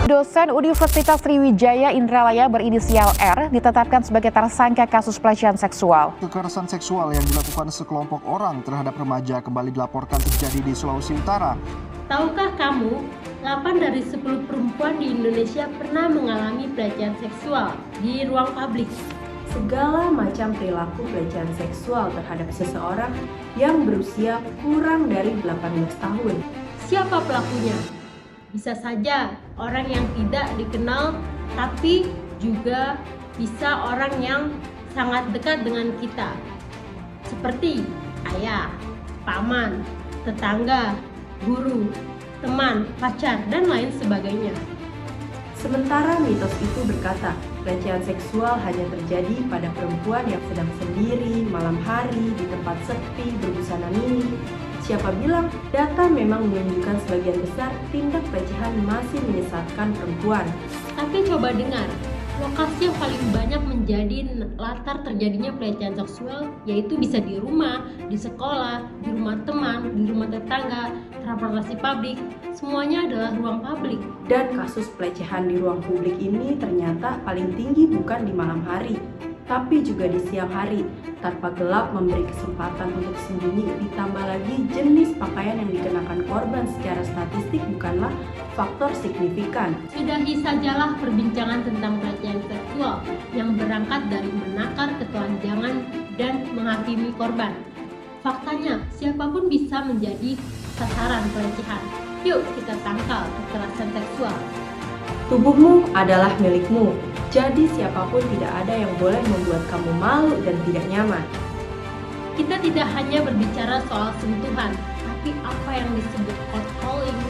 Dosen Universitas Sriwijaya Indralaya berinisial R ditetapkan sebagai tersangka kasus pelecehan seksual. Kekerasan seksual yang dilakukan sekelompok orang terhadap remaja kembali dilaporkan terjadi di Sulawesi Utara. Tahukah kamu, 8 dari 10 perempuan di Indonesia pernah mengalami pelecehan seksual di ruang publik. Segala macam perilaku pelecehan seksual terhadap seseorang yang berusia kurang dari 18 tahun. Siapa pelakunya? Bisa saja orang yang tidak dikenal, tapi juga bisa orang yang sangat dekat dengan kita. Seperti ayah, paman, tetangga, guru, teman, pacar, dan lain sebagainya. Sementara mitos itu berkata, pelecehan seksual hanya terjadi pada perempuan yang sedang sendiri, malam hari, di tempat sepi, berbusana mini. Siapa bilang data memang menunjukkan sebagian besar tindak pelecehan masih menyesatkan perempuan. Tapi coba dengar, lokasi yang paling banyak menjadi latar terjadinya pelecehan seksual yaitu bisa di rumah, di sekolah, di rumah teman, di rumah tetangga, transportasi publik, semuanya adalah ruang publik. Dan kasus pelecehan di ruang publik ini ternyata paling tinggi bukan di malam hari, tapi juga di siang hari, tanpa gelap memberi kesempatan untuk sembunyi. Ditambah lagi jenis pakaian yang dikenakan korban secara statistik bukanlah faktor signifikan. Sudahi sajalah perbincangan tentang pelecehan seksual yang berangkat dari menakar ketelanjangan dan menghakimi korban. Faktanya, siapapun bisa menjadi sasaran pelecehan. Yuk kita tangkal kekerasan seksual. Tubuhmu adalah milikmu, jadi siapapun tidak ada yang boleh membuat kamu malu dan tidak nyaman. Kita tidak hanya berbicara soal sentuhan, tapi apa yang disebut catcalling,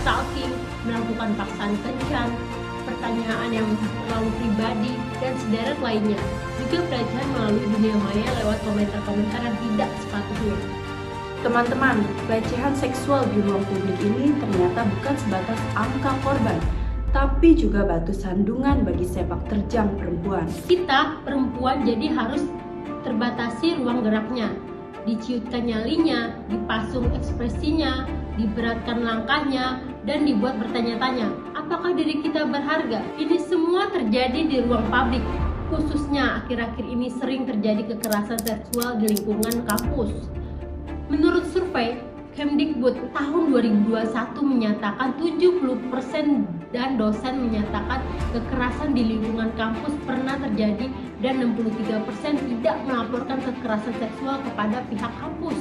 stalking, melakukan paksaan kencan, pertanyaan yang terlalu pribadi, dan sederet lainnya. Juga pelecehan melalui dunia maya lewat komentar-komentar yang tidak sepatutnya. Teman-teman, pelecehan seksual di ruang publik ini ternyata bukan sebatas angka korban, tapi juga batu sandungan bagi sepak terjang perempuan. Kita, perempuan, jadi harus terbatasi ruang geraknya, diciutkan nyalinya, dipasung ekspresinya, diberatkan langkahnya, dan dibuat bertanya-tanya, apakah diri kita berharga? Ini semua terjadi di ruang publik. Khususnya akhir-akhir ini sering terjadi kekerasan seksual di lingkungan kampus. Menurut survei Kemdikbud tahun 2021 menyatakan 70% dan dosen menyatakan kekerasan di lingkungan kampus pernah terjadi dan 63% tidak melaporkan kekerasan seksual kepada pihak kampus.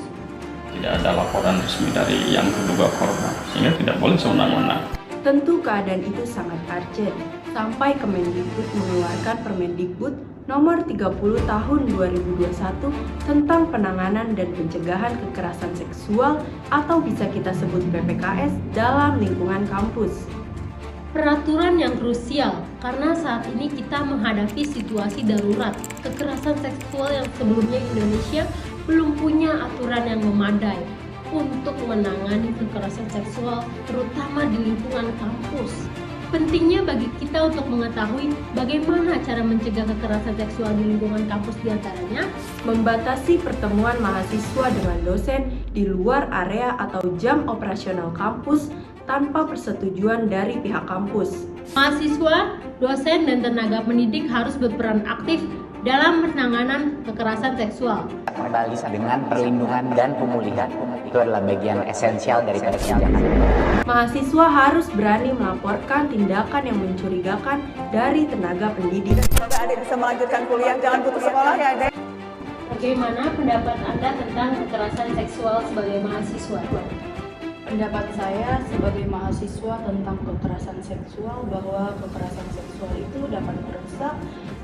Tidak ada laporan resmi dari yang terduga korban, sehingga tidak boleh sewenang-wenang. Tentu keadaan itu sangat urgent, sampai Kemendikbud mengeluarkan Permendikbud nomor 30 tahun 2021 tentang penanganan dan pencegahan kekerasan seksual atau bisa kita sebut PPKS dalam lingkungan kampus. Peraturan yang krusial karena saat ini kita menghadapi situasi darurat. Kekerasan seksual yang sebelumnya Indonesia belum punya aturan yang memadai untuk menangani kekerasan seksual terutama di lingkungan kampus. Pentingnya bagi kita untuk mengetahui bagaimana cara mencegah kekerasan seksual di lingkungan kampus diantaranya membatasi pertemuan mahasiswa dengan dosen di luar area atau jam operasional kampus tanpa persetujuan dari pihak kampus. Mahasiswa, dosen, dan tenaga pendidik harus berperan aktif dalam penanganan kekerasan seksual. Kembali dengan perlindungan dan pemulihan itu adalah bagian esensial dari pencegahan. Mahasiswa harus berani melaporkan tindakan yang mencurigakan dari tenaga pendidik. Semoga adik bisa melanjutkan kuliah, jangan putus sekolah ya adik. Bagaimana pendapat Anda tentang kekerasan seksual sebagai mahasiswa? Pendapat saya sebagai mahasiswa tentang kekerasan seksual bahwa kekerasan seksual itu dapat merusak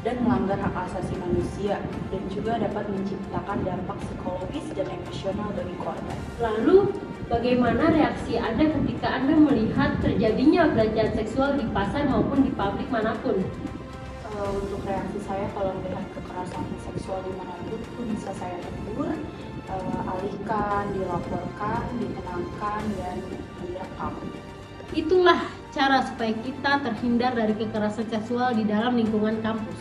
dan melanggar hak asasi manusia dan juga dapat menciptakan dampak psikologis dan emosional bagi korban. Lalu, bagaimana reaksi Anda ketika Anda melihat terjadinya pelecehan seksual di pasar maupun di publik manapun? Untuk reaksi saya kalau melihat kekerasan seksual dimanapun itu bisa saya tegur, alihkan, dilaporkan, ditenangkan, dan direkam. Itulah cara supaya kita terhindar dari kekerasan seksual di dalam lingkungan kampus.